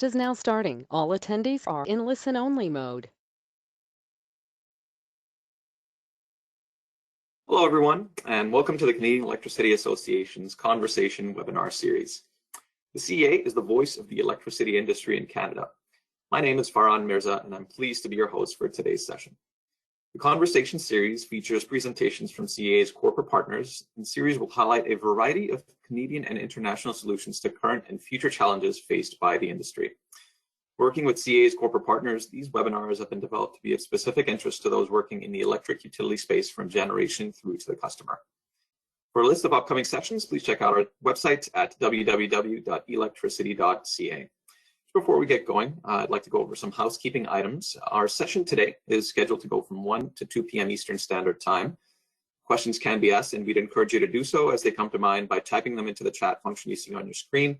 Is now starting. All attendees are in listen-only mode. Hello, everyone, and welcome to the Canadian Electricity Association's Conversation webinar series. The CEA is the voice of the electricity industry in Canada. My name is Farhan Mirza, and I'm pleased to be your host for today's session. The Conversation series features presentations from CEA's corporate partners, and the series will highlight a variety of Canadian and international solutions to current and future challenges faced by the industry. Working with CEA's corporate partners, these webinars have been developed to be of specific interest to those working in the electric utility space from generation through to the customer. For a list of upcoming sessions, please check out our website at www.electricity.ca. Before we get going, I'd like to go over some housekeeping items. Our session today is scheduled to go from 1 to 2 p.m. Eastern Standard Time. Questions can be asked, and we'd encourage you to do so as they come to mind by typing them into the chat function you see on your screen,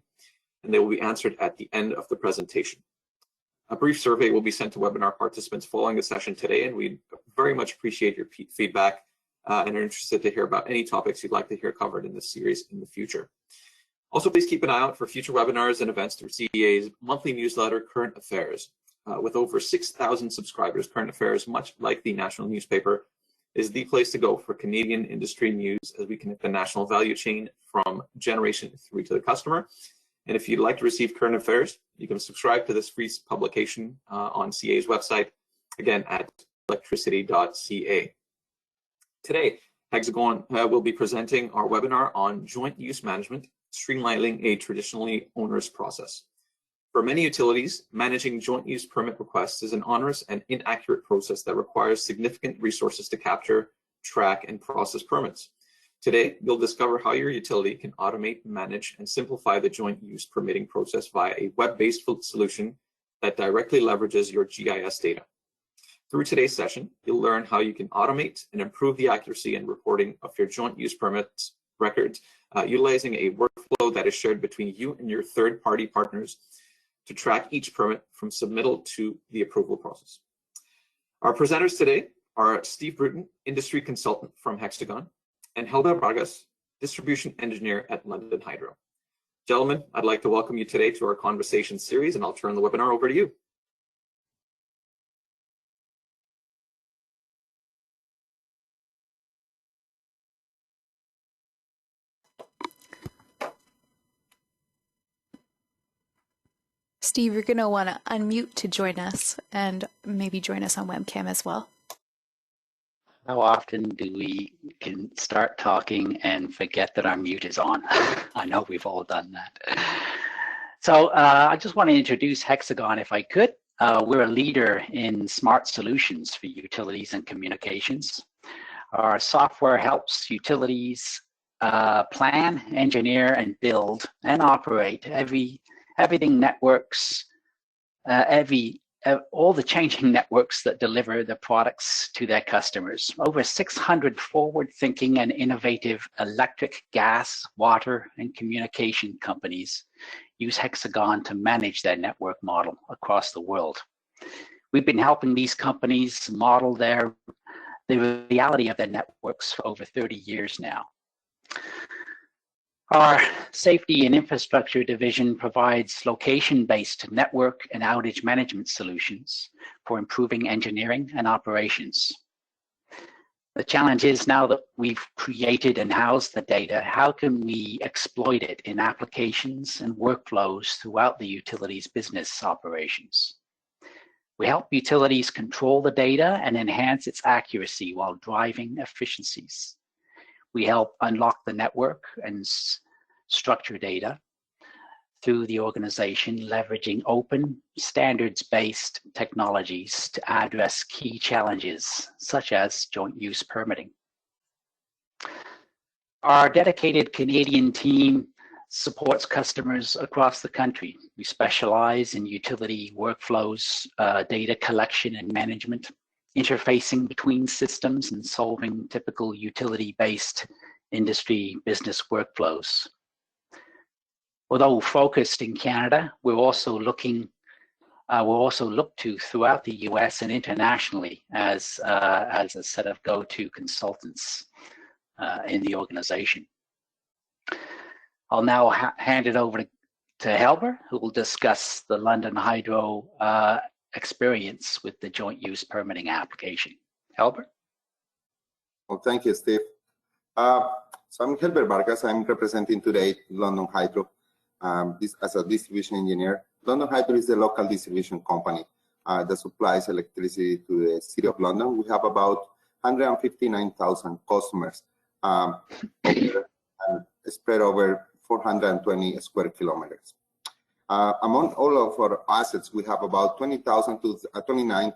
and they will be answered at the end of the presentation. A brief survey will be sent to webinar participants following the session today, and we'd very much appreciate your feedback and are interested to hear about any topics you'd like to hear covered in this series in the future. Also, please keep an eye out for future webinars and events through CEA's monthly newsletter, Current Affairs. With over 6,000 subscribers, Current Affairs, much like the national newspaper, is the place to go for Canadian industry news as we connect the national value chain from generation through to the customer. And if you'd like to receive Current Affairs, you can subscribe to this free publication on CEA's website, again at electricity.ca. Today, Hexagon will be presenting our webinar on joint use management, streamlining a traditionally onerous process. For many utilities, managing joint use permit requests is an onerous and inaccurate process that requires significant resources to capture, track, and process permits. Today, you'll discover how your utility can automate, manage, and simplify the joint use permitting process via a web-based solution that directly leverages your GIS data. Through today's session, you'll learn how you can automate and improve the accuracy and reporting of your joint use permits records, utilizing a workflow that is shared between you and your third-party partners to track each permit from submittal to the approval process. Our presenters today are Steve Bruton, industry consultant from Hexagon, and Helda Bragas, distribution engineer at London Hydro. Gentlemen, I'd like to welcome you today to our conversation series, and I'll turn the webinar over to you. Steve, you're going to want to unmute to join us and maybe join us on webcam as well. How often do we can start talking and forget that our mute is on? I know we've all done that. So I just want to introduce Hexagon if I could. We're a leader in smart solutions for utilities and communications. Our software helps utilities plan, engineer, and build and operate everything networks, all the changing networks that deliver the products to their customers. Over 600 forward-thinking and innovative electric, gas, water, and communication companies use Hexagon to manage their network model across the world. We've been helping these companies model the reality of their networks for over 30 years now. Our Safety and Infrastructure Division provides location-based network and outage management solutions for improving engineering and operations. The challenge is now that we've created and housed the data, how can we exploit it in applications and workflows throughout the utilities business operations? We help utilities control the data and enhance its accuracy while driving efficiencies. We help unlock the network and structure data through the organization, leveraging open, standards-based technologies to address key challenges, such as joint use permitting. Our dedicated Canadian team supports customers across the country. We specialize in utility workflows, data collection and management, interfacing between systems and solving typical utility-based industry business workflows. Although focused in Canada, we're also looked to throughout the US and internationally as a set of go-to consultants in the organization. I'll now hand it over to to Helber, who will discuss the London Hydro experience with the joint use permitting application. Helber? Well, thank you, Steve. So I'm Helber Vargas. I'm representing today London Hydro as a distribution engineer. London Hydro is the local distribution company that supplies electricity to the City of London. We have about 159,000 customers spread over 420 square kilometers. Among all of our assets, we have about 29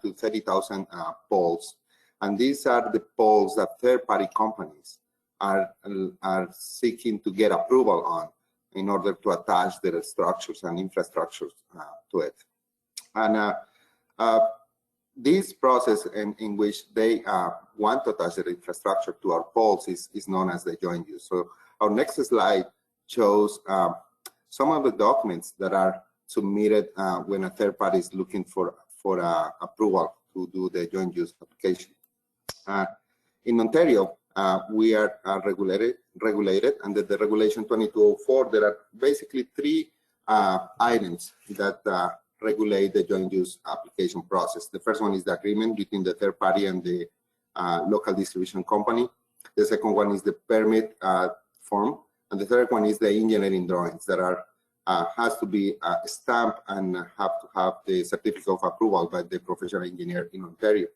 to 30,000 poles. And these are the poles that third-party companies are seeking to get approval on in order to attach their structures and infrastructures to it. And this process in which they want to attach their infrastructure to our poles is known as the joint use. So our next slide shows some of the documents that are submitted when a third party is looking for approval to do the joint use application. In Ontario, we are regulated under the regulation 2204. There are basically three items that regulate the joint use application process. The first one is the agreement between the third party and the local distribution company. The second one is the permit form, and the third one is the engineering drawings that are has to be stamped and have to have the certificate of approval by the professional engineer in Ontario.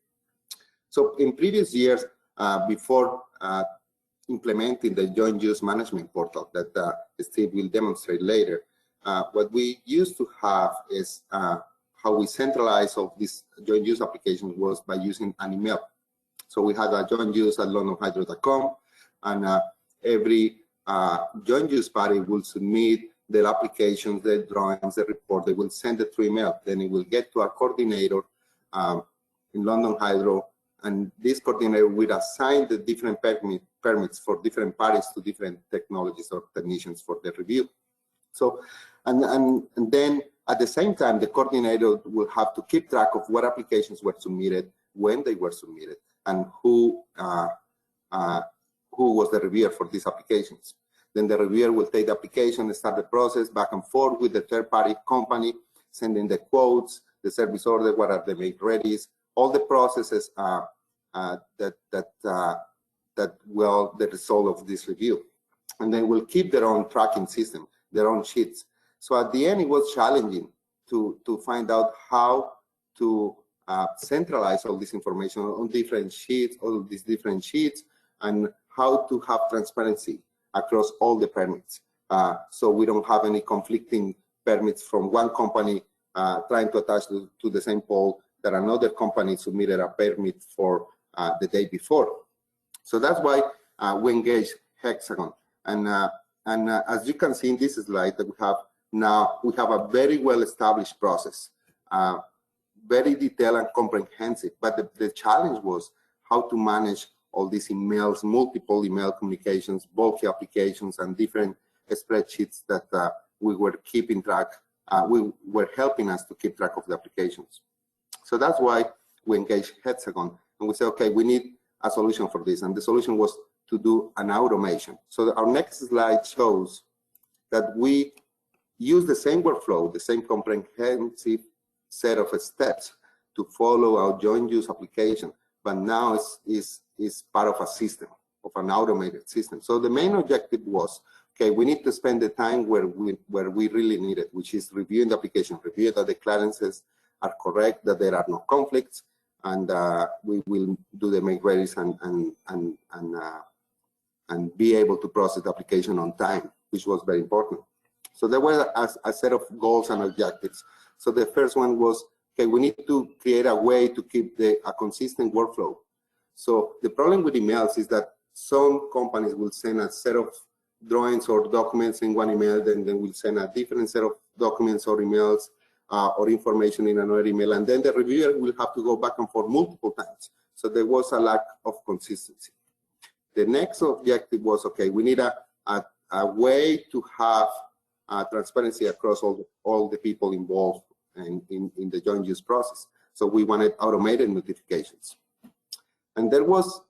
So in previous years, before implementing the joint use management portal that Steve will demonstrate later, what we used to have is how we centralize all these joint use applications was by using an email. So we had a joint use at londonhydro.com, and every joint use party will submit their applications, their drawings, their report. They will send it through email. Then it will get to our coordinator in London Hydro, and this coordinator will assign the different permits for different parties to different technologies or technicians for the review. So, and then at the same time, the coordinator will have to keep track of what applications were submitted, when they were submitted, and who was the reviewer for these applications. Then the reviewer will take the application and start the process back and forth with the third-party company, sending the quotes, the service order, what are the make-readies, all the processes that will the result of this review. And they will keep their own tracking system, their own sheets. So at the end, it was challenging to find out how to centralize all this information on different sheets, all of these different sheets, and how to have transparency across all the permits. So we don't have any conflicting permits from one company trying to attach to the same pole that another company submitted a permit for the day before. So that's why we engaged Hexagon. And as you can see in this slide that we have now, we have a very well-established process, very detailed and comprehensive. But the challenge was how to manage all these emails, multiple email communications, bulky applications, and different spreadsheets that we were keeping track. We were helping us to keep track of the applications. So that's why we engaged Hexagon, and we said, okay, we need a solution for this. And the solution was to do an automation. So our next slide shows that we use the same workflow, the same comprehensive set of steps to follow our joint use application, but now it's part of a system, of an automated system. So the main objective was, okay, we need to spend the time where we really need it, which is reviewing the application, review that the clearances are correct, that there are no conflicts, and we will do the make-readies and be able to process the application on time, which was very important. So there were a set of goals and objectives. So the first one was, okay, we need to create a way to keep a consistent workflow. So the problem with emails is that some companies will send a set of drawings or documents in one email, then they will send a different set of documents or emails or information in another email, and then the reviewer will have to go back and forth multiple times. So there was a lack of consistency. The next objective was, okay, we need a way to have transparency across all the people involved in the joint use process. So we wanted automated notifications. And it was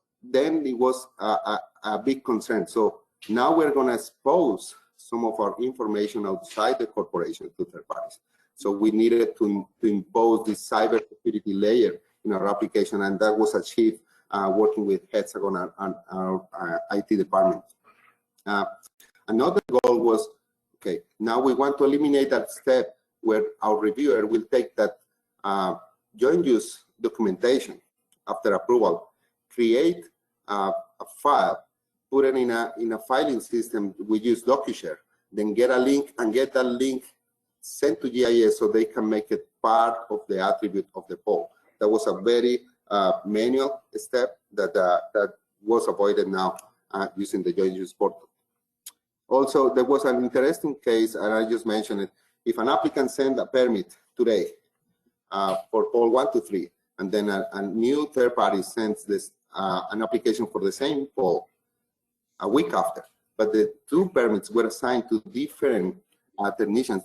a big concern. So now we're going to expose some of our information outside the corporation to third parties. So we needed to impose this cybersecurity layer in our application, and that was achieved working with Hexagon and our IT department. Another goal was, okay, now we want to eliminate that step where our reviewer will take that joint use documentation after approval, create a file, put it in a filing system. We use DocuShare, then get a link and get that link sent to GIS so they can make it part of the attribute of the poll. That was a very manual step that was avoided now using the joint use portal. Also, there was an interesting case, and I just mentioned it. If an applicant sends a permit today for poll 1 to 3, and then a new third party sends this an application for the same poll a week after, but the two permits were assigned to different technicians,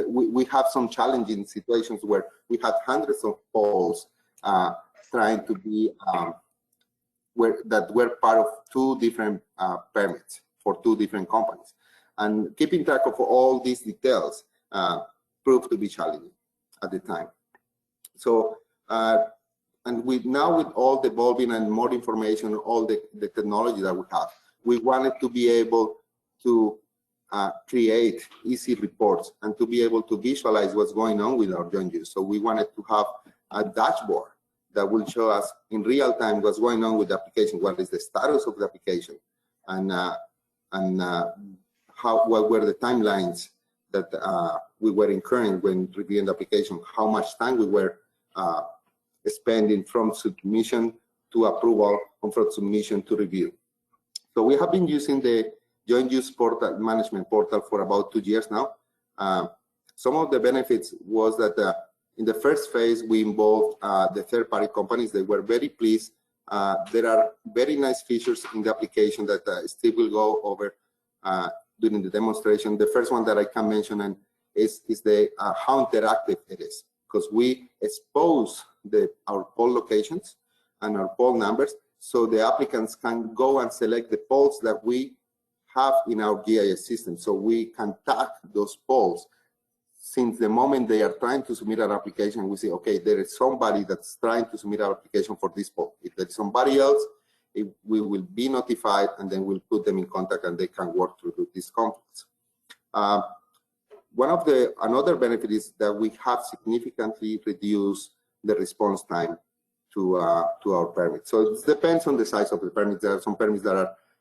we have some challenging situations where we had hundreds of polls trying to be that were part of two different permits for two different companies, and keeping track of all these details proved to be challenging at the time. So and now with all the evolving and more information, all the technology that we have, we wanted to be able to create easy reports and to be able to visualize what's going on with our joint use. So we wanted to have a dashboard that will show us in real time what's going on with the application, what is the status of the application, and what were the timelines that we were incurring when reviewing the application, how much time we were spending from submission to approval and from submission to review. So we have been using the joint use portal management portal for about 2 years now. Some of the benefits was that in the first phase we involved the third-party companies. They were very pleased. There are very nice features in the application that Steve will go over during the demonstration. The first one that I can mention is the how interactive it is, because we expose our poll locations and our poll numbers, so the applicants can go and select the polls that we have in our GIS system. So we can tag those polls since the moment they are trying to submit an application. We say, okay, there is somebody that's trying to submit an application for this poll. If there's somebody else, we will be notified, and then we'll put them in contact and they can work through these conflicts. Another benefit is that we have significantly reduced the response time to our permits. So it depends on the size of the permits. There are some permits that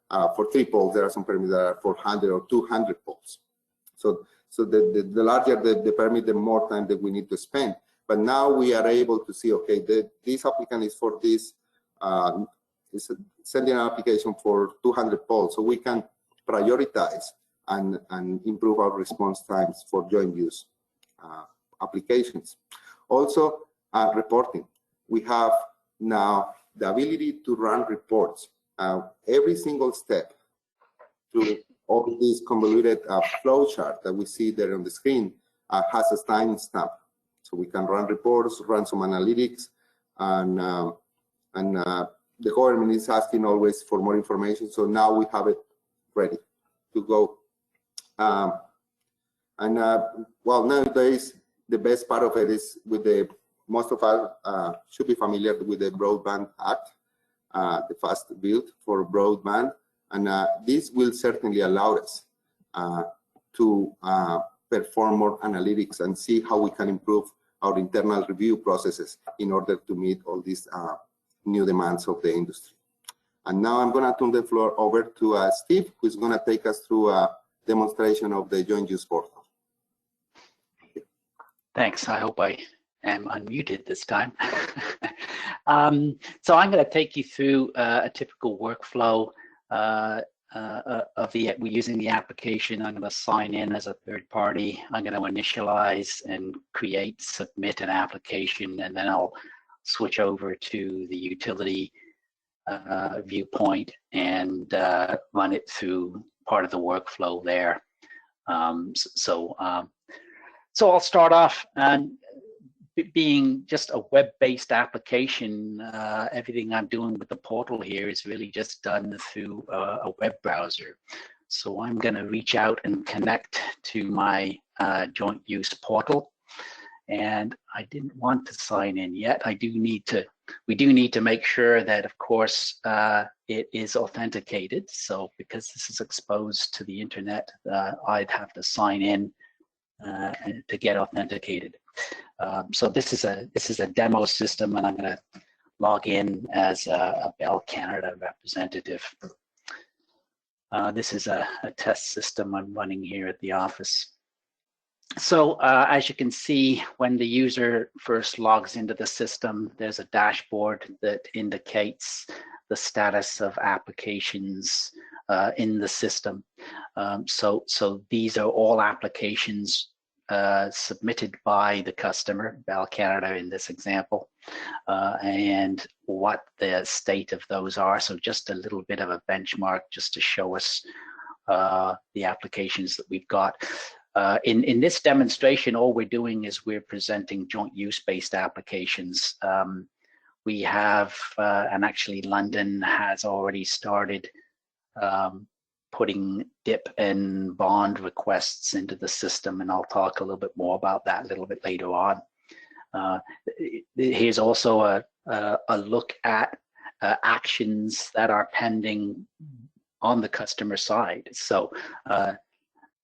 are for 3 polls. There are some permits that are for 100 or 200 polls. So the larger the permit, the more time that we need to spend. But now we are able to see, okay, this applicant is for this, is sending an application for 200 polls. So we can prioritize and improve our response times for joint use applications. Also, reporting. We have now the ability to run reports. Every single step through all these convoluted flow chart that we see there on the screen has a timestamp. So we can run reports, run some analytics, and the government is asking always for more information. So now we have it ready to go. Well, nowadays, the best part of it is most of us should be familiar with the Broadband Act, the fast build for broadband. And this will certainly allow us to perform more analytics and see how we can improve our internal review processes in order to meet all these new demands of the industry. And now I'm going to turn the floor over to Steve, who's going to take us through a demonstration of the joint use portal. Thanks. I hope I am unmuted this time. So I'm going to take you through a typical workflow we're using the application. I'm going to sign in as a third party. I'm going to initialize and submit an application, and then I'll switch over to the utility viewpoint and run it through part of the workflow there. So I'll start off being just a web-based application. Everything I'm doing with the portal here is really just done through a web browser. So I'm going to reach out and connect to my joint use portal. And I didn't want to sign in yet. We do need to make sure that, of course, it is authenticated. So because this is exposed to the internet, I'd have to sign in to get authenticated. So this is a demo system, and I'm going to log in as a Bell Canada representative. This is a test system I'm running here at the office. So as you can see, when the user first logs into the system, there's a dashboard that indicates the status of applications in the system. So these are all applications submitted by the customer, Bell Canada in this example, and what the state of those are. So just a little bit of a benchmark just to show us the applications that we've got. In this demonstration, all we're doing is we're presenting joint use-based applications. We have, and actually London has already started putting DIP and bond requests into the system, and I'll talk a little bit more about that a little bit later on. Here's also a look at actions that are pending on the customer side. So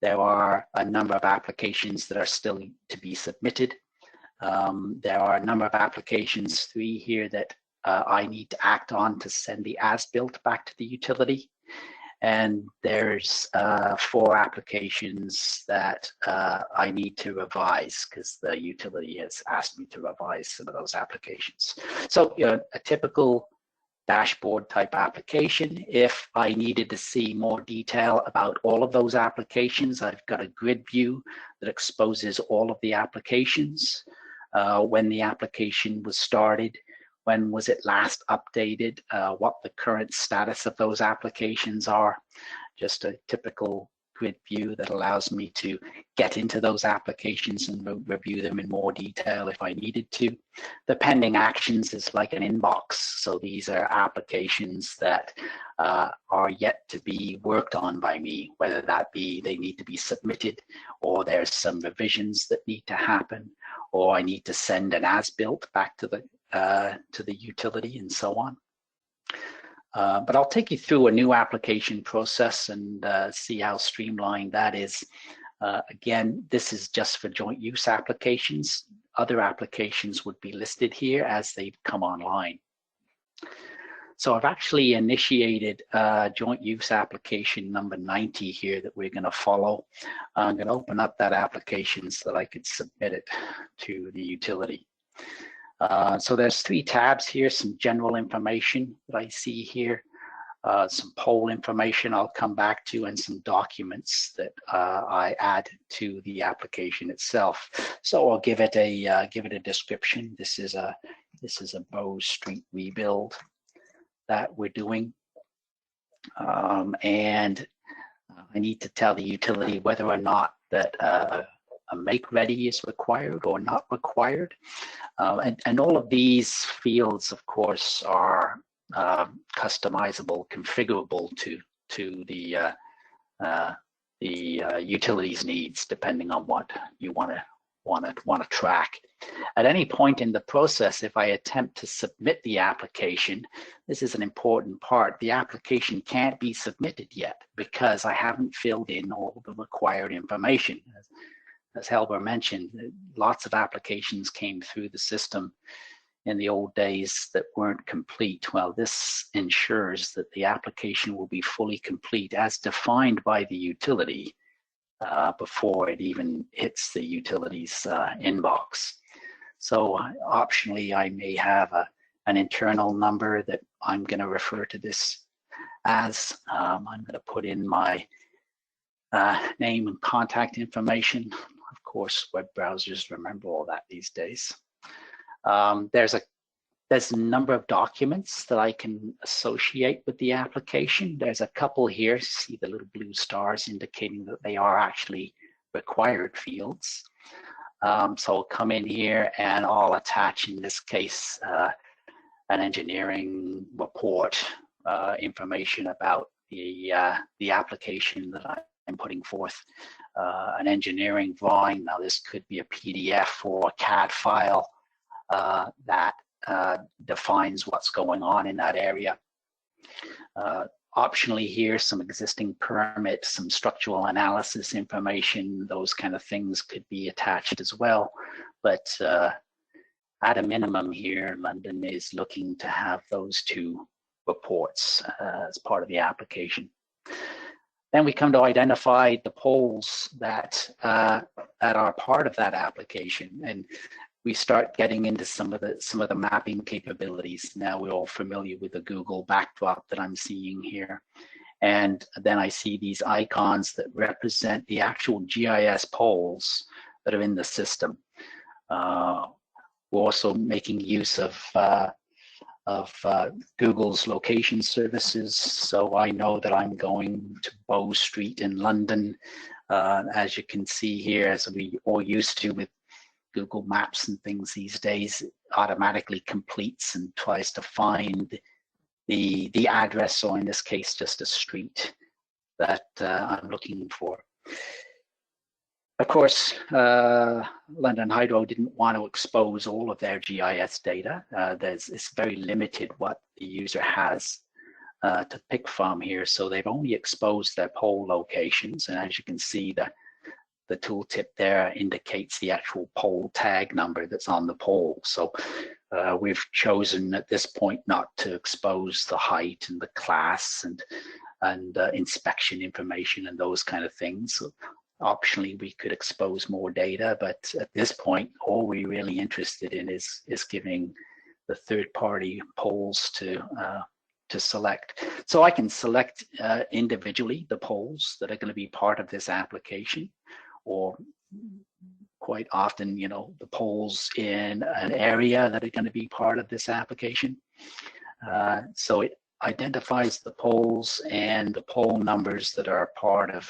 there are a number of applications that are still to be submitted. There are a number of applications, 3 here, that I need to act on to send the as-built back to the utility. And there's 4 applications that I need to revise because the utility has asked me to revise some of those applications. So a typical dashboard type application. If I needed to see more detail about all of those applications, I've got a grid view that exposes all of the applications, when the application was started, when was it last updated, what the current status of those applications are. Just a typical grid view that allows me to get into those applications and review them in more detail if I needed to. The pending actions is like an inbox. So these are applications that are yet to be worked on by me, whether that be they need to be submitted, or there's some revisions that need to happen, or I need to send an as-built back to the utility, and so on. But I'll take you through a new application process and see how streamlined that is. Again, this is just for joint use applications. Other applications would be listed here as they come online. So I've actually initiated joint use application number 90 here that we're going to follow. I'm going to open up that application so that I could submit it to the utility. So there's 3 tabs here, some general information that I see here, some poll information I'll come back to, and some documents that I add to the application itself. So I'll give it a description. This is a Bow Street rebuild that we're doing, and I need to tell the utility whether or not that a make ready is required or not required. And all of these fields, of course, are customizable, configurable to the utility's needs, depending on what you want to track. At any point in the process, if I attempt to submit the application, this is an important part. The application can't be submitted yet because I haven't filled in all the required information. As Helber mentioned, lots of applications came through the system in the old days that weren't complete. Well, this ensures that the application will be fully complete as defined by the utility before it even hits the utility's inbox. So optionally, I may have an internal number that I'm going to refer to this as. I'm going to put in my name and contact information. Of course, web browsers remember all that these days. There's a number of documents that I can associate with the application. There's a couple here. See the little blue stars indicating that they are actually required fields. So I'll come in here and I'll attach, in this case, an engineering report, information about the application that I'm putting forth, an engineering drawing. Now this could be a PDF or a CAD file that defines what's going on in that area. Optionally here, some existing permits, some structural analysis information, those kind of things could be attached as well. But at a minimum here, London is looking to have those two reports as part of the application. Then we come to identify the poles that are part of that application, and we start getting into some of the mapping capabilities. Now we're all familiar with the Google backdrop that I'm seeing here, and then I see these icons that represent the actual GIS poles that are in the system. We're also making use of Google's location services. So I know that I'm going to Bow Street in London. As you can see here, as we all used to with Google Maps and things these days, it automatically completes and tries to find the address, or in this case, just a street that I'm looking for. Of course, London Hydro didn't want to expose all of their GIS data. It's very limited what the user has to pick from here. So they've only exposed their pole locations. And as you can see, the tooltip there indicates the actual pole tag number that's on the pole. So we've chosen at this point not to expose the height and the class and inspection information and those kind of things. So, optionally, we could expose more data, but at this point, all we're really interested in is giving the third-party poles to select. So I can select individually the poles that are going to be part of this application, or quite often, you know, the poles in an area that are going to be part of this application. So it identifies the poles and the pole numbers that are part of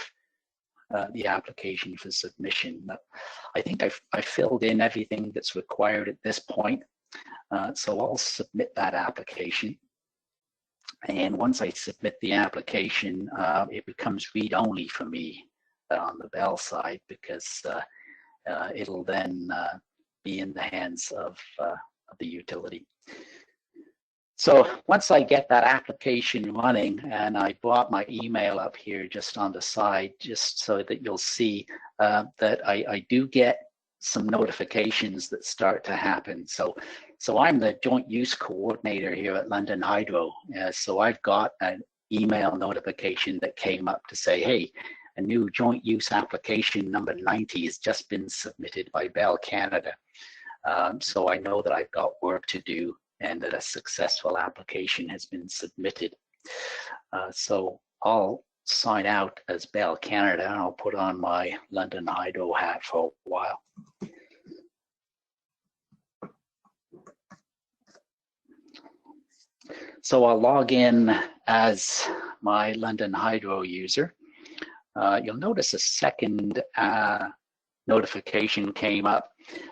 the application for submission. I think I filled in everything that's required at this point. So I'll submit that application. And once I submit the application, it becomes read-only for me on the Bell side, because it'll then be in the hands of the utility. So once I get that application running, and I brought my email up here just on the side, just so that you'll see that I do get some notifications that start to happen. So I'm the joint use coordinator here at London Hydro. So I've got an email notification that came up to say, hey, a new joint use application number 90 has just been submitted by Bell Canada. So I know that I've got work to do and that a successful application has been submitted. So I'll sign out as Bell Canada, and I'll put on my London Hydro hat for a while. So I'll log in as my London Hydro user. You'll notice a second notification came up.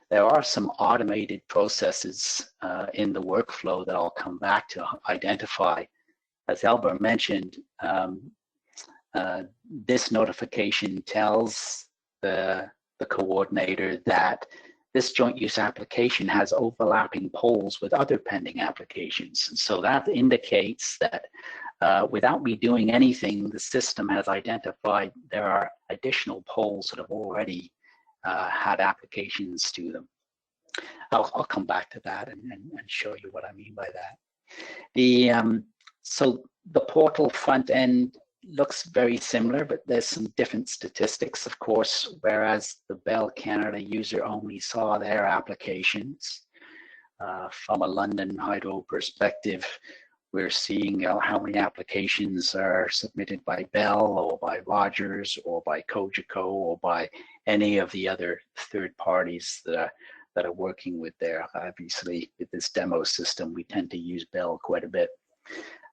There are some automated processes in the workflow that I'll come back to identify. As Albert mentioned, this notification tells the coordinator that this joint use application has overlapping poles with other pending applications. So that indicates that without me doing anything, the system has identified there are additional poles that have already had applications to them. I'll come back to that and show you what I mean by that. So the portal front end looks very similar, but there's some different statistics, of course, whereas the Bell Canada user only saw their applications. From a London Hydro perspective, we're seeing how many applications are submitted by Bell or by Rogers or by Cogeco or by any of the other third parties that are working with there. Obviously, with this demo system, we tend to use Bell quite a bit.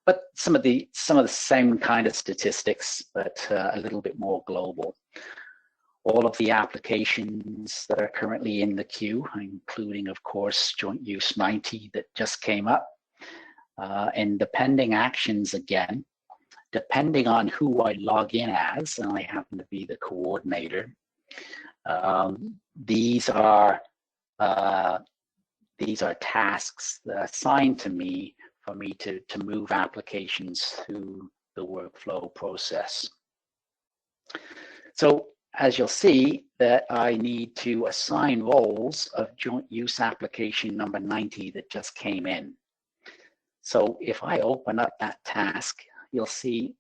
But some of the same kind of statistics, but a little bit more global. All of the applications that are currently in the queue, including, of course, Joint Use 90 that just came up, and the pending actions again depending on who I log in as, and I happen to be the coordinator, these are tasks assigned to me for me to move applications through the workflow process. So as you'll see, that I need to assign roles of joint use application number 90 that just came in. So if I open up that task, you'll see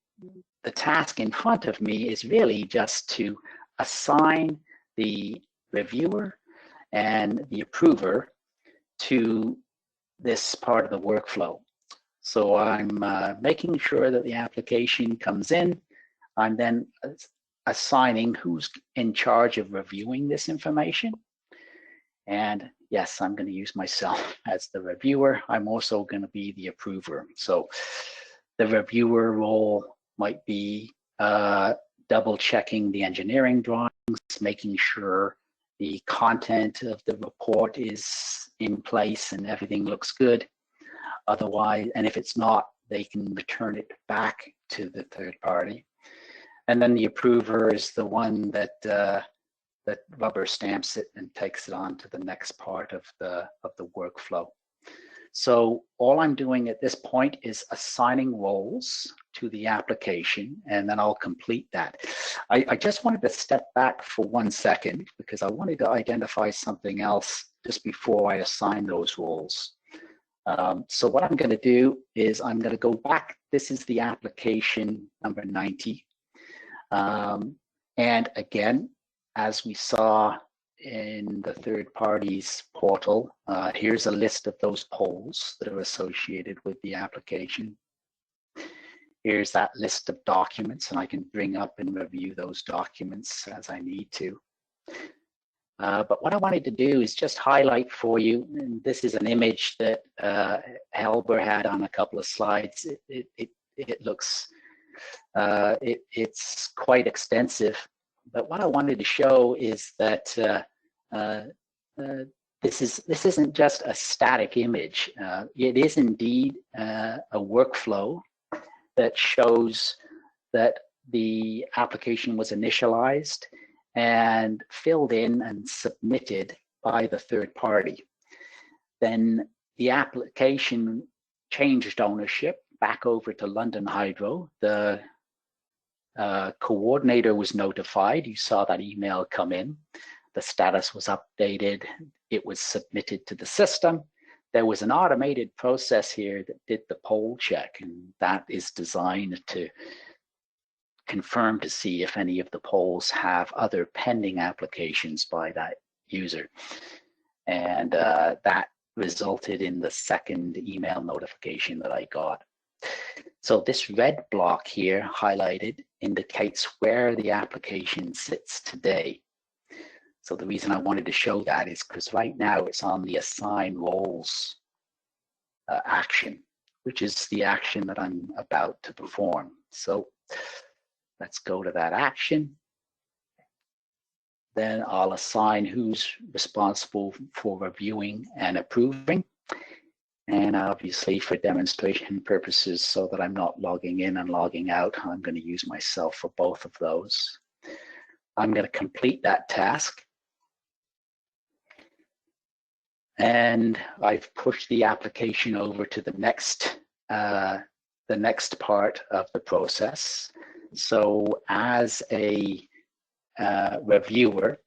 the task in front of me is really just to assign the reviewer and the approver to this part of the workflow. So I'm making sure that the application comes in. I'm then assigning who's in charge of reviewing this information. And yes, I'm going to use myself as the reviewer. I'm also going to be the approver. So the reviewer role might be double checking the engineering drawings, making sure the content of the report is in place and everything looks good. Otherwise, and if it's not, they can return it back to the third party. And then the approver is the one that that rubber stamps it and takes it on to the next part of the workflow. So all I'm doing at this point is assigning roles to the application, and then I'll complete that. I just wanted to step back for 1 second because I wanted to identify something else just before I assign those roles. So what I'm going to do is I'm going to go back. This is the application number 90. And again, as we saw in the third party's portal, here's a list of those polls that are associated with the application. Here's that list of documents, and I can bring up and review those documents as I need to. But what I wanted to do is just highlight for you, and this is an image that Helber had on a couple of slides. It looks, it's quite extensive. But what I wanted to show is that this isn't just a static image. It is indeed a workflow that shows that the application was initialized and filled in and submitted by the third party. Then the application changed ownership back over to London Hydro. The coordinator was notified. You saw that email come in. The status was updated. It was submitted to the system. There was an automated process here that did the poll check, and that is designed to confirm to see if any of the polls have other pending applications by that user. And that resulted in the second email notification that I got. So this red block here highlighted indicates where the application sits today. So the reason I wanted to show that is because right now it's on the assign roles action, which is the action that I'm about to perform. So let's go to that action. Then I'll assign who's responsible for reviewing and approving. And obviously for demonstration purposes, so that I'm not logging in and logging out, I'm going to use myself for both of those. I'm going to complete that task. And I've pushed the application over to the next part of the process. So as a reviewer,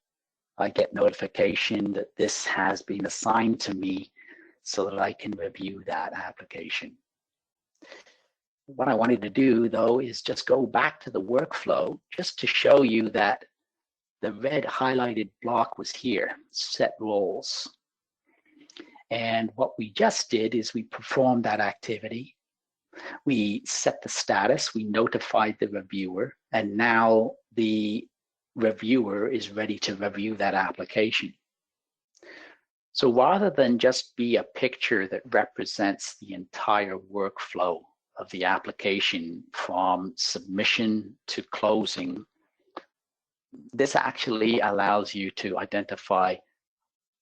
I get notification that this has been assigned to me so that I can review that application. What I wanted to do, though, is just go back to the workflow just to show you that the red highlighted block was here, set roles. And what we just did is we performed that activity. We set the status, we notified the reviewer, and now the reviewer is ready to review that application. So rather than just be a picture that represents the entire workflow of the application from submission to closing, this actually allows you to identify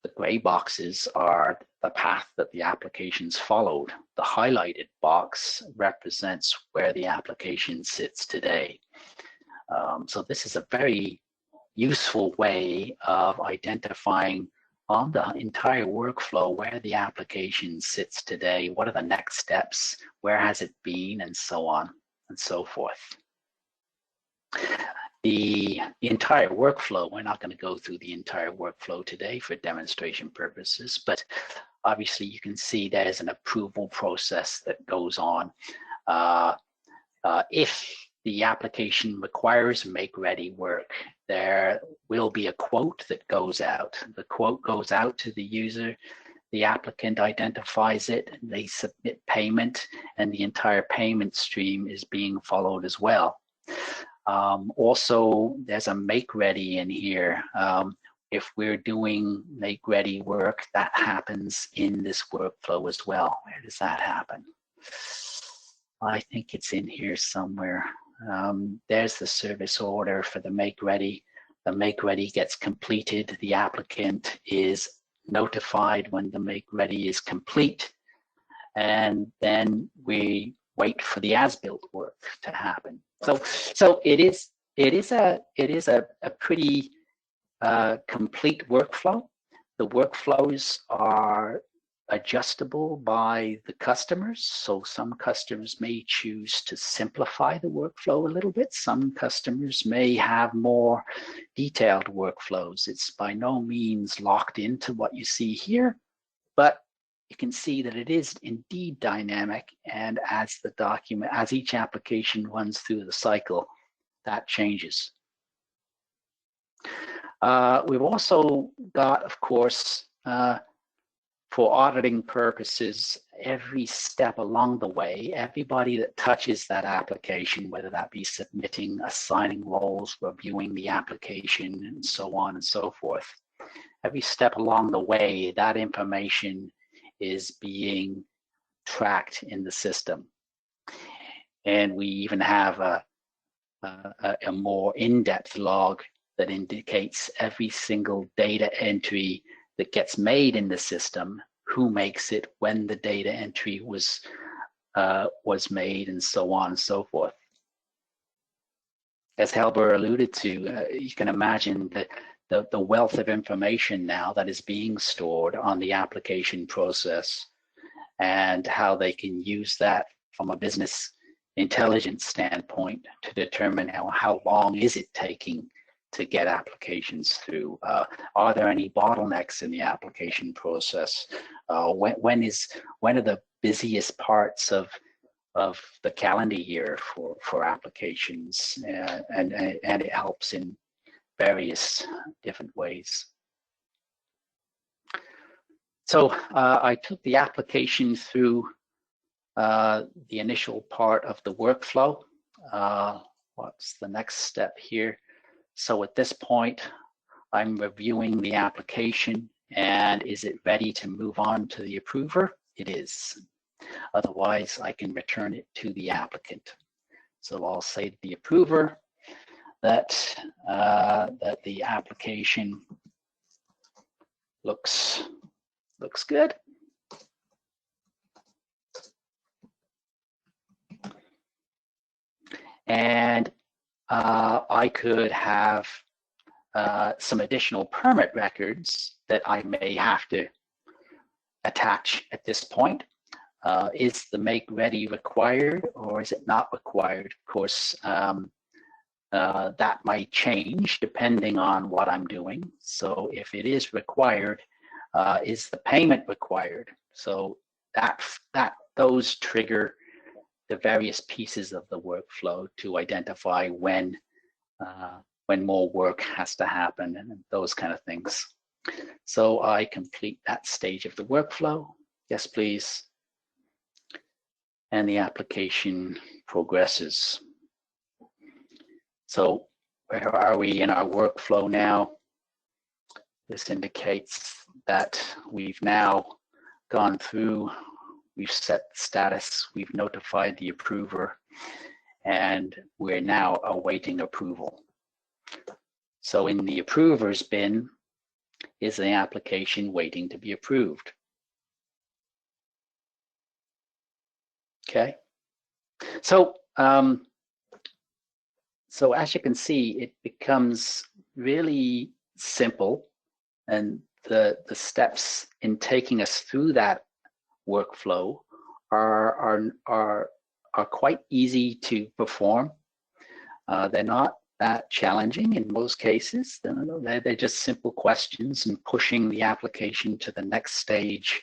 The gray boxes are the path that the application's followed. The highlighted box represents where the application sits today. So this is a very useful way of identifying on the entire workflow where the application sits today, what are the next steps, where has it been, and so on and so forth. The entire workflow, we're not going to go through the entire workflow today for demonstration purposes, but obviously you can see there's an approval process that goes on. If the application requires make-ready work, there will be a quote that goes out. The quote goes out to the user, the applicant identifies it, they submit payment, and the entire payment stream is being followed as well. Also, there's a make-ready in here. If we're doing make-ready work, that happens in this workflow as well. Where does that happen? I think it's in here somewhere. There's the service order for the make-ready. The make-ready gets completed. The applicant is notified when the make-ready is complete, and then we wait for the as-built work to happen. So it is a pretty complete workflow. The workflows are adjustable by the customers. So some customers may choose to simplify the workflow a little bit. Some customers may have more detailed workflows. It's by no means locked into what you see here, but you can see that it is indeed dynamic, and as the document, as each application runs through the cycle, that changes. We've also got, of course, for auditing purposes, every step along the way, everybody that touches that application, whether that be submitting, assigning roles, reviewing the application, and so on and so forth, every step along the way, that information is being tracked in the system. And we even have a more in-depth log that indicates every single data entry that gets made in the system, who makes it, when the data entry was made, and so on and so forth. As Helber alluded to, you can imagine that the wealth of information now that is being stored on the application process, and how they can use that from a business intelligence standpoint to determine how long is it taking to get applications through. Are there any bottlenecks in the application process? When are the busiest parts of the calendar year for applications? And it helps in various different ways. So I took the application through the initial part of the workflow. What's the next step here? So at this point, I'm reviewing the application, and is it ready to move on to the approver? It is. Otherwise, I can return it to the applicant. So I'll say to the approver that the application looks good. And I could have some additional permit records that I may have to attach at this point. Is the make ready required, or is it not required? Of course, that might change depending on what I'm doing. So if it is required, is the payment required? So those trigger the various pieces of the workflow to identify when more work has to happen, and those kind of things. So I complete that stage of the workflow. Yes, please. And the application progresses. So where are we in our workflow now? This indicates that we've now gone through, we've set the status, we've notified the approver, and we're now awaiting approval. So in the approver's bin, is the application waiting to be approved. Okay, so so as you can see, it becomes really simple, and the steps in taking us through that workflow are quite easy to perform. They're not that challenging in most cases. They're just simple questions and pushing the application to the next stage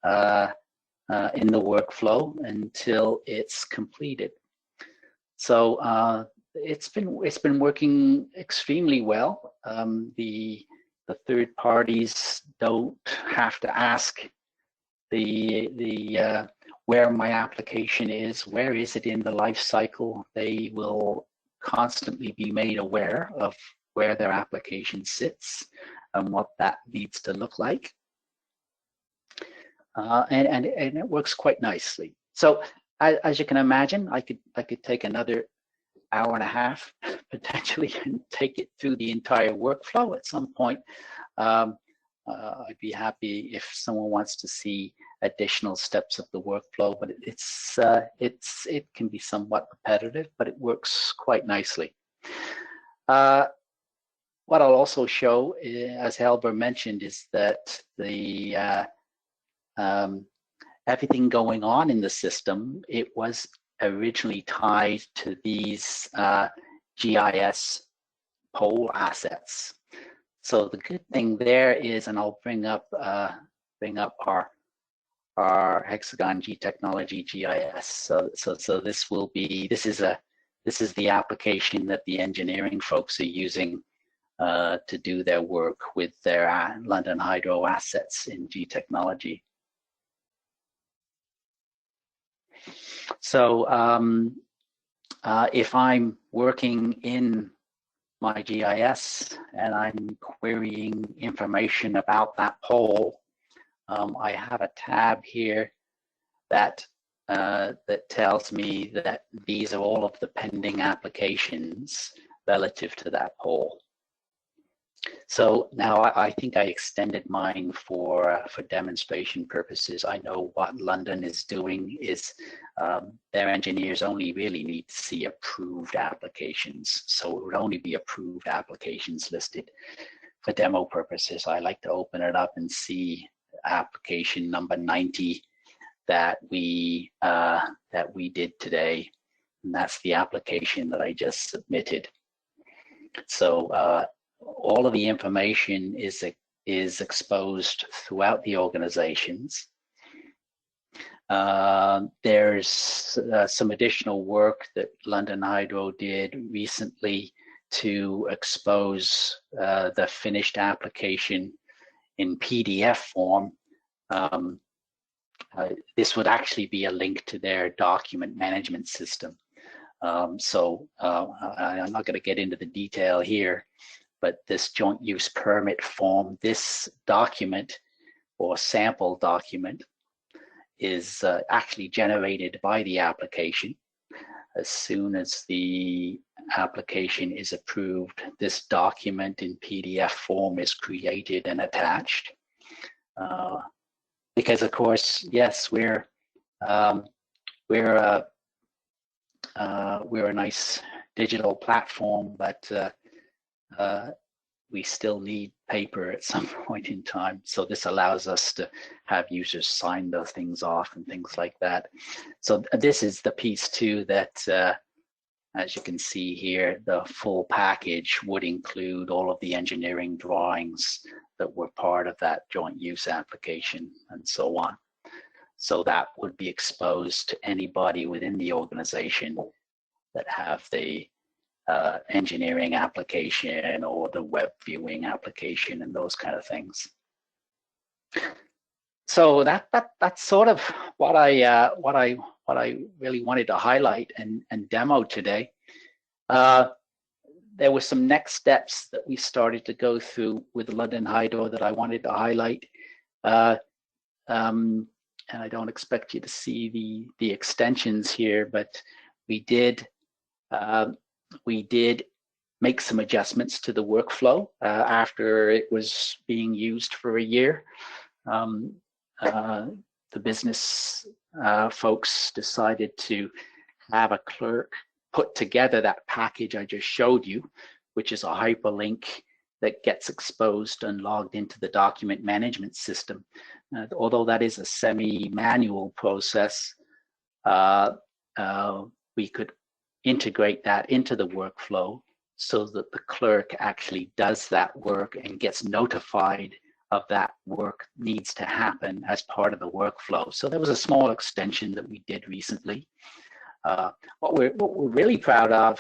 in the workflow until it's completed. So it's been working extremely well. The third parties don't have to ask the where my application is, where is it in the life cycle. They will constantly be made aware of where their application sits and what that needs to look like. And it works quite nicely. So as you can imagine, I could take another hour and a half potentially and take it through the entire workflow at some point. I'd be happy if someone wants to see additional steps of the workflow, but it can be somewhat repetitive, but it works quite nicely. What I'll also show, as Helber mentioned, is that the everything going on in the system, it was originally tied to these GIS pole assets. So the good thing there is, and I'll bring up our Hexagon G Technology GIS. So this is the application that the engineering folks are using to do their work with their London Hydro assets in G Technology. So if I'm working in my GIS and I'm querying information about that pole, I have a tab here that tells me that these are all of the pending applications relative to that pole. So now I think I extended mine for demonstration purposes. I know what London is doing is their engineers only really need to see approved applications. So it would only be approved applications listed. For demo purposes, I like to open it up and see application number 90 that we did today, and that's the application that I just submitted. So all of the information is exposed throughout the organizations. There's some additional work that London Hydro did recently to expose the finished application in PDF form. This would actually be a link to their document management system. I'm not going to get into the detail here, but this joint use permit form, this document or sample document is actually generated by the application. As soon as the application is approved, this document in PDF form is created and attached. Because of course, yes, we're a nice digital platform, but we still need paper at some point in time. So this allows us to have users sign those things off and things like that. So this is the piece too that, as you can see here, the full package would include all of the engineering drawings that were part of that joint use application and so on. So that would be exposed to anybody within the organization that have the engineering application or the web viewing application and those kind of things. So that's sort of what I really wanted to highlight and demo today. There were some next steps that we started to go through with London Hydro that I wanted to highlight. And I don't expect you to see the extensions here, but we did make some adjustments to the workflow after it was being used for a year. The business folks decided to have a clerk put together that package I just showed you, which is a hyperlink that gets exposed and logged into the document management system. Although that is a semi-manual process, we could integrate that into the workflow so that the clerk actually does that work and gets notified of that work needs to happen as part of the workflow. So there was a small extension that we did recently. What we're really proud of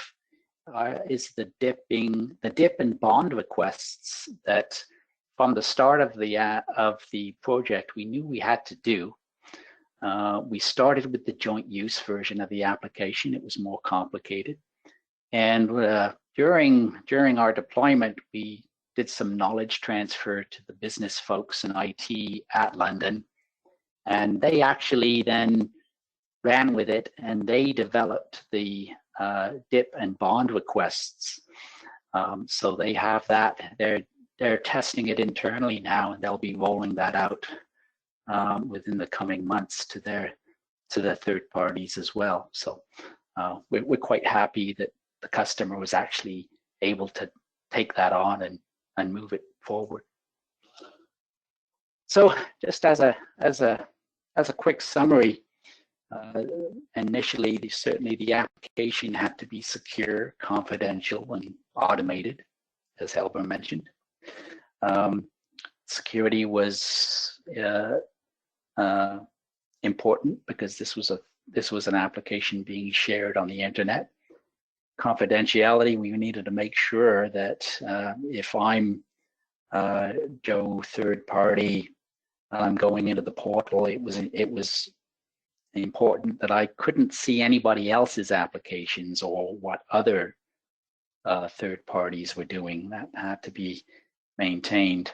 is the dip and bond requests that from the start of the project we knew we had to do. We started with the joint use version of the application. It was more complicated, and during our deployment, we did some knowledge transfer to the business folks in IT at London, and they actually then ran with it and they developed the dip and bond requests. So they have that. They're testing it internally now, and they'll be rolling that out within the coming months to the third parties as well. So we're quite happy that the customer was actually able to take that on and move it forward. So just as a quick summary, initially certainly the application had to be secure, confidential, and automated, as Helber mentioned. Security was important because this was an application being shared on the internet. Confidentiality, we needed to make sure that if I'm Joe third party, I'm going into the portal, it was important that I couldn't see anybody else's applications or what other third parties were doing. That had to be maintained.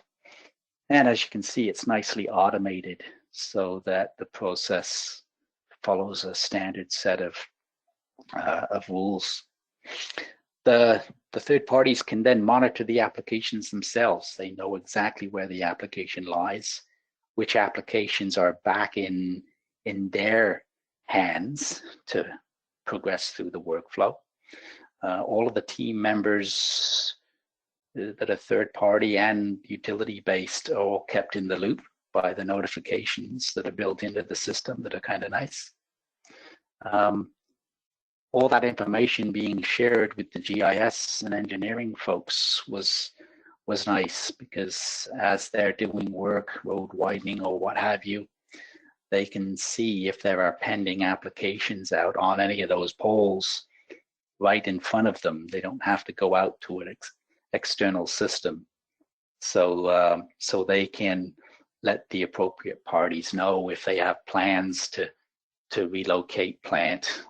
And as you can see, it's nicely automated so that the process follows a standard set of rules. The third parties can then monitor the applications themselves. They know exactly where the application lies, which applications are back in their hands to progress through the workflow. All of the team members that are third party and utility based are all kept in the loop by the notifications that are built into the system that are kind of nice. All that information being shared with the GIS and engineering folks was nice, because as they're doing work, road widening or what have you, they can see if there are pending applications out on any of those poles right in front of them. They don't have to go out to an external system. So they can let the appropriate parties know if they have plans to relocate plant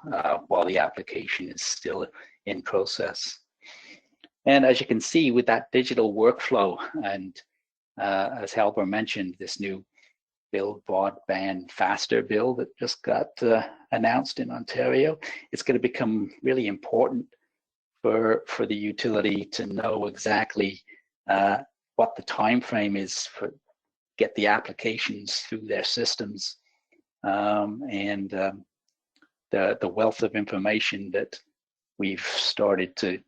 while the application is still in process. And as you can see with that digital workflow, and as Helber mentioned, this new Build Broadband Faster bill that just got announced in Ontario, it's going to become really important for the utility to know exactly what the time frame is for get the applications through their systems. And the wealth of information that we've started to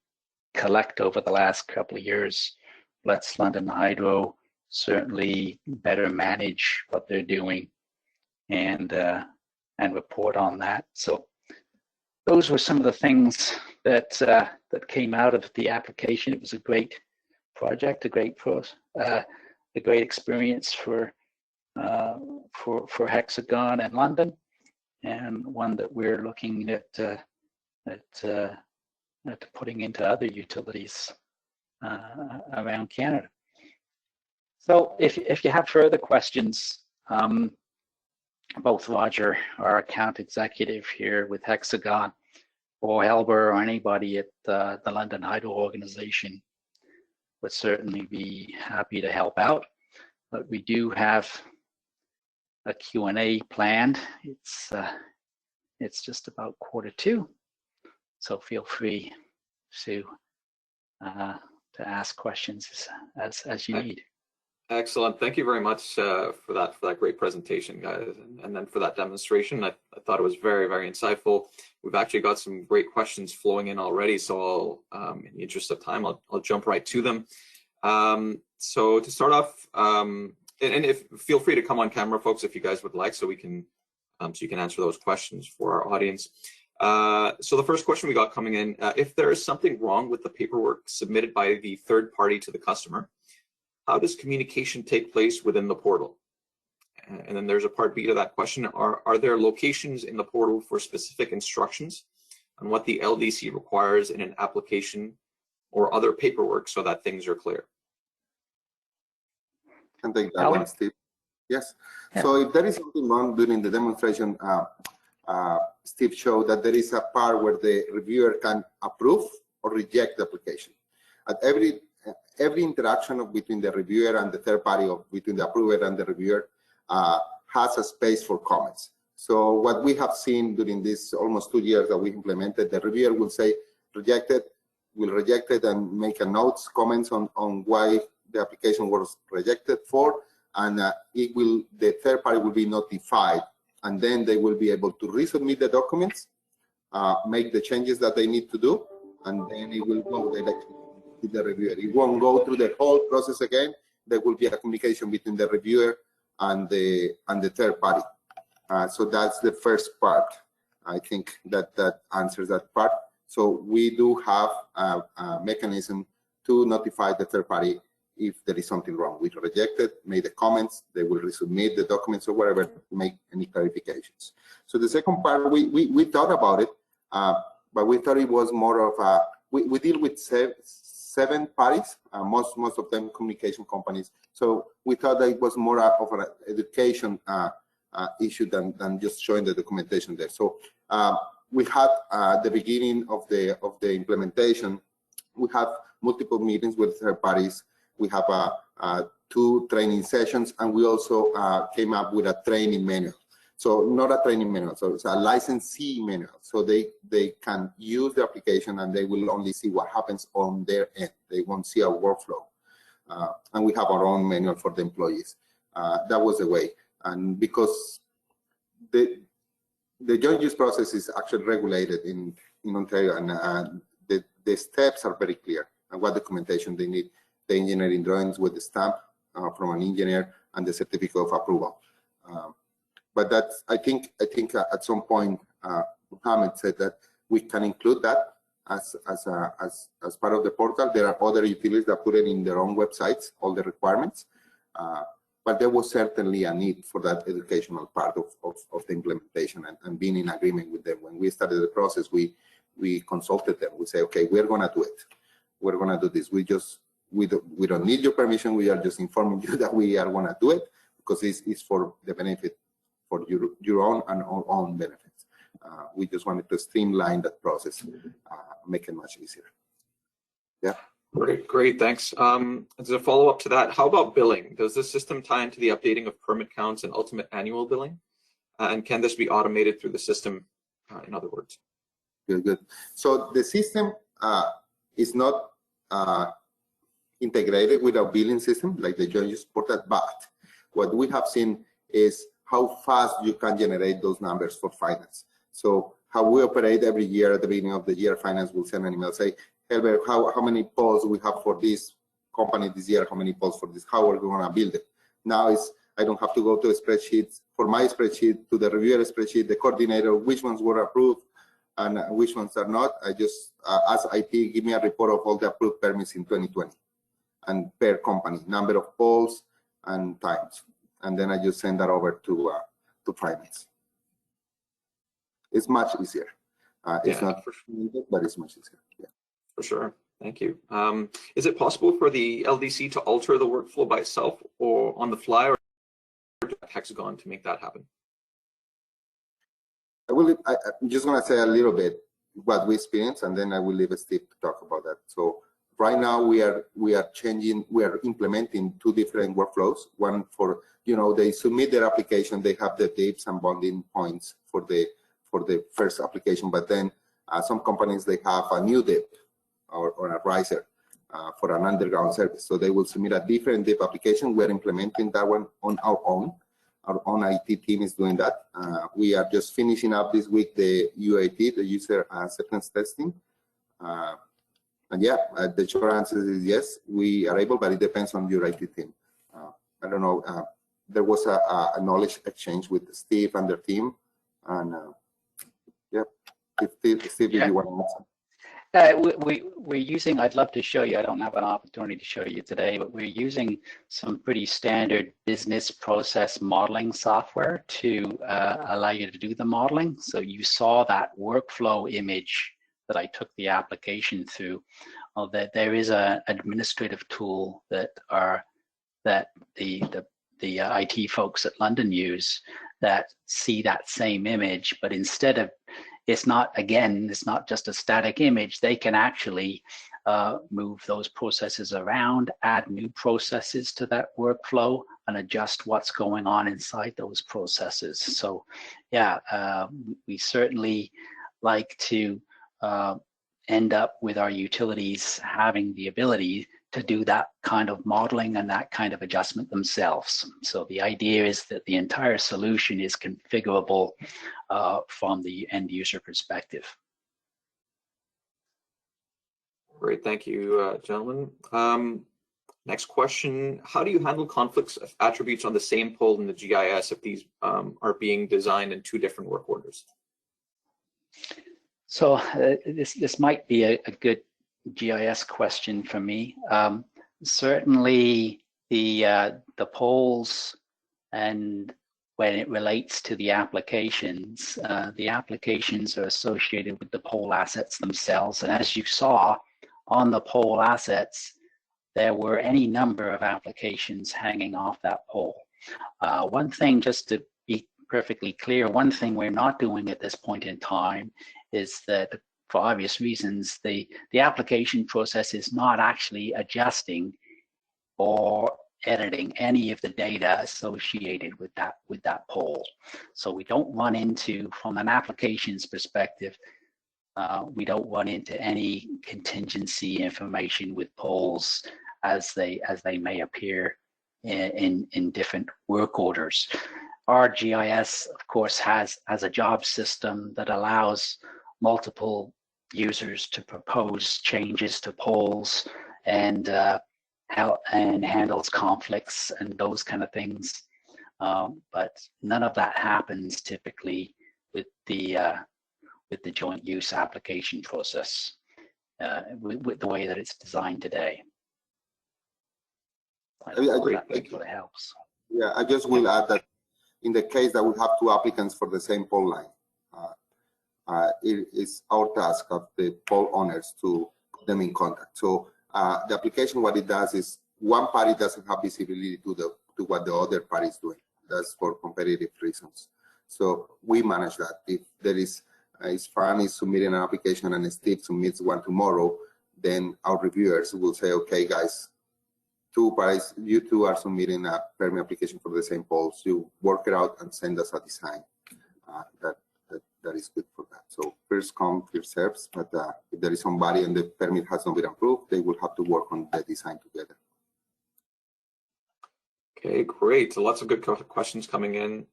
collect over the last couple of years lets London Hydro certainly better manage what they're doing and report on that. So those were some of the things that came out of the application. It was a great project, a great experience for Hexagon and London, and one that we're looking at putting into other utilities around Canada. So if you have further questions, both Roger, our account executive here with Hexagon, or Helber, or anybody at the London Hydro organization would certainly be happy to help out. But we do have a Q&A planned. It's just about 1:45, so feel free to to ask questions as you need. Excellent. Thank you very much for that great presentation, guys, and then for that demonstration. I thought it was very, very insightful. We've actually got some great questions flowing in already, so in the interest of time, I'll jump right to them. So to start off, and feel free to come on camera, folks, if you guys would like, so we can so you can answer those questions for our audience. So the first question we got coming in: if there is something wrong with the paperwork submitted by the third party to the customer, how does communication take place within the portal? And then there's a part B to that question. Are there locations in the portal for specific instructions on what the LDC requires in an application or other paperwork so that things are clear? Can take that one, Steve. Yes. Yeah. So if there is something wrong during the demonstration, Steve showed that there is a part where the reviewer can approve or reject the application. At every interaction between the reviewer and the third party, or between the approver and the reviewer, has a space for comments. So what we have seen during this almost 2 years that we implemented, the reviewer will say rejected, will reject it and make a notes, comments on why the application was rejected for, and the third party will be notified, and then they will be able to resubmit the documents, make the changes that they need to do, and then it will go directly to the reviewer. It won't go through the whole process again. There will be a communication between the reviewer and the third party. So that's the first part. I think that answers that part. So we do have a mechanism to notify the third party if there is something wrong. We reject it, make the comments, they will resubmit the documents or whatever to make any clarifications. So the second part, we thought about it, but we thought it was more of a, we deal with seven parties, most of them communication companies. So we thought that it was more of an education issue than just showing the documentation there. So we had at the beginning of the implementation, we have multiple meetings with third parties. We have 2 training sessions, and we also came up with a training manual. So not a training manual, so it's a licensee manual. So they can use the application and they will only see what happens on their end. They won't see our workflow. And we have our own manual for the employees. That was the way. And because the joint use process is actually regulated in Ontario, and the steps are very clear and what documentation they need. The engineering drawings with the stamp from an engineer and the certificate of approval. But that's, I think at some point, Mohammed said that we can include that as part of the portal. There are other utilities that put it in their own websites, all the requirements. But there was certainly a need for that educational part of the implementation and being in agreement with them. When we started the process, we consulted them. We say, okay, we're going to do it. We're going to do this. We don't need your permission. We are just informing you that we are going to do it because it's for the benefit for your own and our own benefits. We just wanted to streamline that process, make it much easier. Yeah. Great, thanks. As a follow-up to that, how about billing? Does this system tie into the updating of permit counts and ultimate annual billing? And can this be automated through the system, in other words? Good. So the system is not integrated with our billing system like the joint use portal, but what we have seen is how fast you can generate those numbers for finance. So how we operate every year at the beginning of the year, finance will send an email, say, Helber, how many polls we have for this company this year, how many polls for this, how are we going to build it? Now I don't have to go to a spreadsheet, for my spreadsheet, to the reviewer spreadsheet, the coordinator, which ones were approved and which ones are not. I just, as IT, give me a report of all the approved permits in 2020 and per company, number of polls and times. And then I just send that over to finance. It's much easier. It's not for sure, but it's much easier. Yeah. For sure. Thank you. Is it possible for the LDC to alter the workflow by itself or on the fly, or Hexagon to make that happen? I'm just going to say a little bit what we experience, and then I will leave Steve to talk about that. So right now we are implementing 2 different workflows. One for, they submit their application, they have the dips and bonding points for the first application, but then some companies, they have a new dip or a riser. for an underground service. So they will submit a different deep application. We're implementing that one on our own. Our own IT team is doing that. We are just finishing up this week the UAT, the user acceptance testing. And yeah, the short answer is yes, we are able, but it depends on your IT team. I don't know, there was a knowledge exchange with Steve and their team. And yeah, Steve, if you want to answer. We're using, I'd love to show you, I don't have an opportunity to show you today, but we're using some pretty standard business process modeling software to allow you to do the modeling. So you saw that workflow image that I took the application through, that there is an administrative tool that the IT folks at London use that see that same image, but instead of, it's not just a static image. They can actually move those processes around, add new processes to that workflow, and adjust what's going on inside those processes. So yeah, we certainly like to end up with our utilities having the ability to do that kind of modeling and that kind of adjustment themselves. So the idea is that the entire solution is configurable from the end user perspective. Great, thank you, gentlemen. Next question, how do you handle conflicts of attributes on the same pole in the GIS if these are being designed in two different work orders? So this might be a good GIS question for me. Certainly the poles, and when it relates to the applications are associated with the pole assets themselves. And as you saw on the pole assets, there were any number of applications hanging off that pole. One thing, just to be perfectly clear, one thing we're not doing at this point in time is that, for obvious reasons, the application process is not actually adjusting or editing any of the data associated with that pole. So we don't run into, from an applications perspective, we don't run into any contingency information with poles as they may appear in different work orders. Our GIS, of course, has a job system that allows multiple users to propose changes to poles and handles conflicts and those kind of things. But none of that happens typically with the joint use application process with the way that it's designed today. I think it helps. Yeah, I just will add that in the case that we have two applicants for the same pole line, it is our task of the pole owners to put them in contact. So the application, what it does is one party doesn't have visibility to what the other party is doing. That's for competitive reasons. So we manage that. If there is, if Fran is submitting an application and Steve submits one tomorrow, then our reviewers will say, okay, guys, two parties, you two are submitting a permit application for the same poles. You work it out and send us a design. That is good for that. So first come, first serves. But if there is somebody and the permit has not been approved, they will have to work on the design together. Okay, great. So lots of good questions coming in.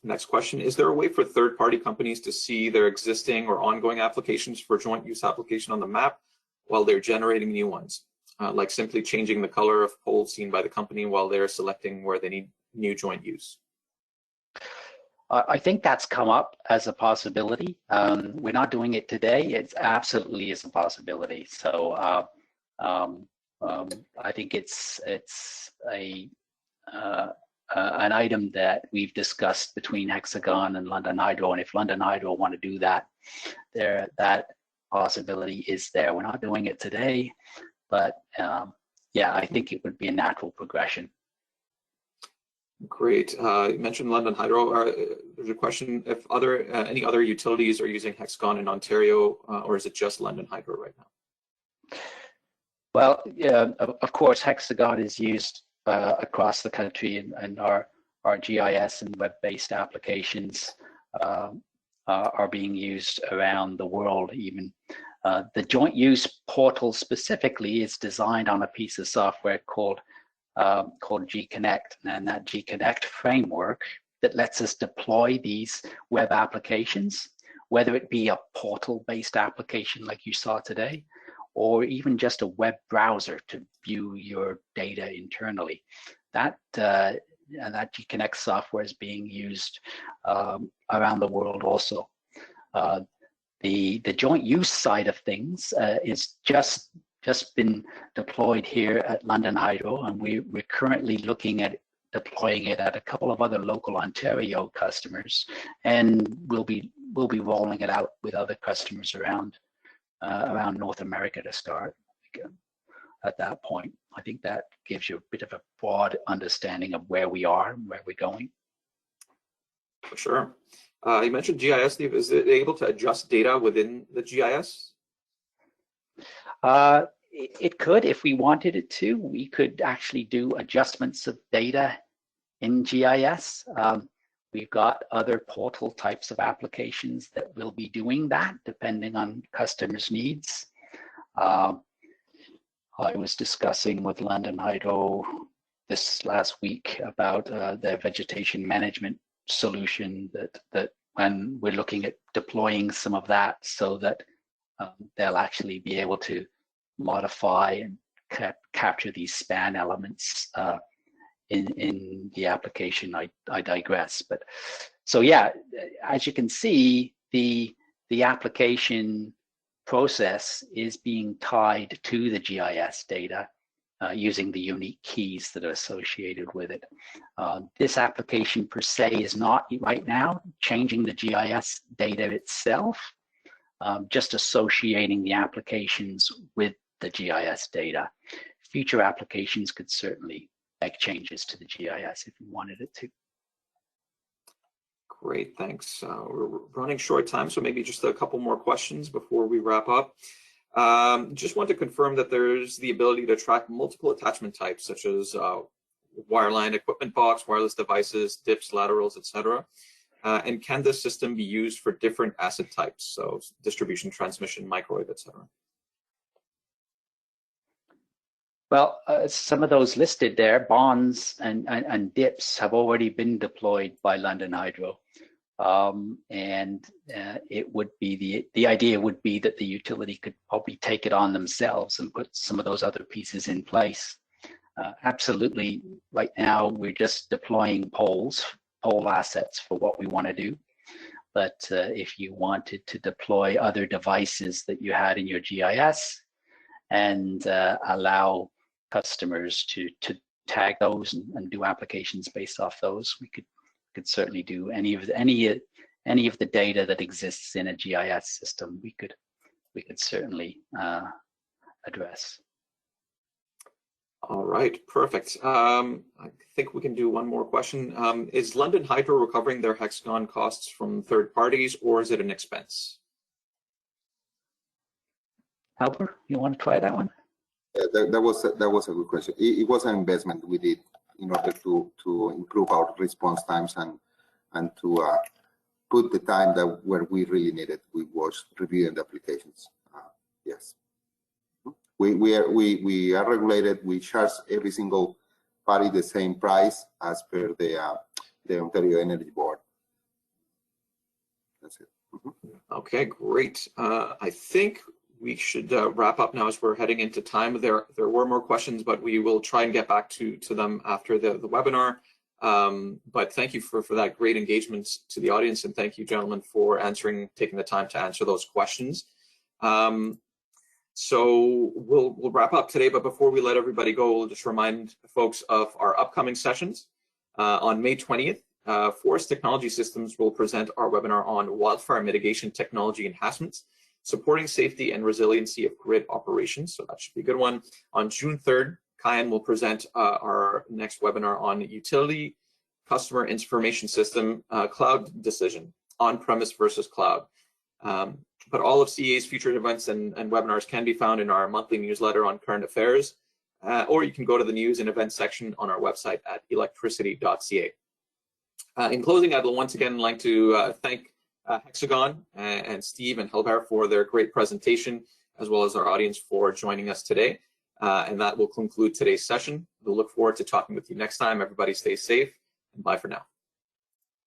Next question, is there a way for third-party companies to see their existing or ongoing applications for joint use application on the map while they're generating new ones? Like simply changing the color of poles seen by the company while they're selecting where they need new joint use? I think that's come up as a possibility. We're not doing it today. It absolutely is a possibility. So I think it's an item that we've discussed between Hexagon and London Hydro, and if London Hydro want to do that, that possibility is there. We're not doing it today, but yeah, I think it would be a natural progression. Great. You mentioned London Hydro. There's a question if any other utilities are using Hexagon in Ontario, or is it just London Hydro right now? Well, yeah, of course, Hexagon is used across the country, and our GIS and web-based applications are being used around the world even. The joint use portal specifically is designed on a piece of software called G-Connect, and that G-Connect framework that lets us deploy these web applications, whether it be a portal-based application like you saw today, or even just a web browser to view your data internally. That G-Connect software is being used around the world also. The joint use side of things is just been deployed here at London Hydro, and we're currently looking at deploying it at a couple of other local Ontario customers, and we'll be rolling it out with other customers around North America to start. At that point, I think that gives you a bit of a broad understanding of where we are and where we're going. For sure. You mentioned GIS, Steve. Is it able to adjust data within the GIS? It could, if we wanted it to. We could actually do adjustments of data in GIS. We've got other portal types of applications that will be doing that depending on customers' needs. I was discussing with London Hydro this last week about their vegetation management solution that when we're looking at deploying some of that so that they'll actually be able to modify and capture these span elements in the application. I digress, but so yeah, as you can see, the application process is being tied to the GIS data using the unique keys that are associated with it. This application per se is not right now changing the GIS data itself, just associating the applications with the GIS data. Future applications could certainly make changes to the GIS if you wanted it to. Great, thanks. We're running short time, so maybe just a couple more questions before we wrap up. Just want to confirm that there's the ability to track multiple attachment types, such as wireline equipment box, wireless devices, dips, laterals, etc. And can this system be used for different asset types, so distribution, transmission, microwave, etc.? Well, some of those listed there, bonds and dips, have already been deployed by London Hydro. It would be the idea would be that the utility could probably take it on themselves and put some of those other pieces in place. Absolutely, right now we're just deploying pole assets for what we want to do. But if you wanted to deploy other devices that you had in your GIS and allow customers to tag those and do applications based off those, we could certainly do any of the data that exists in a GIS system. We could certainly address. All right, perfect. I think we can do one more question. Is London Hydro recovering their Hexagon costs from third parties, or is it an expense? Albert, you want to try that one? That was a good question. It was an investment we did in order to improve our response times and to put the time that where we really needed. We was reviewing the applications. Yes, we are regulated. We charge every single party the same price as per the Ontario Energy Board. That's it. Okay, great. I think we should wrap up now as we're heading into time. There were more questions, but we will try and get back to them after the webinar. But thank you for that great engagement to the audience, and thank you, gentlemen, for taking the time to answer those questions. So we'll wrap up today, but before we let everybody go, we'll just remind folks of our upcoming sessions. On May 20th, Forest Technology Systems will present our webinar on wildfire mitigation technology enhancements, supporting safety and resiliency of grid operations. So that should be a good one. On June 3rd, Kyan will present our next webinar on utility customer information system cloud decision, on-premise versus cloud. But all of CEA's future events and webinars can be found in our monthly newsletter on current affairs, or you can go to the news and events section on our website at electricity.ca. In closing, I'd once again like to thank Hexagon and Steve and Helgar for their great presentation, as well as our audience for joining us today. And that will conclude today's session. We'll look forward to talking with you next time. Everybody stay safe, and bye for now.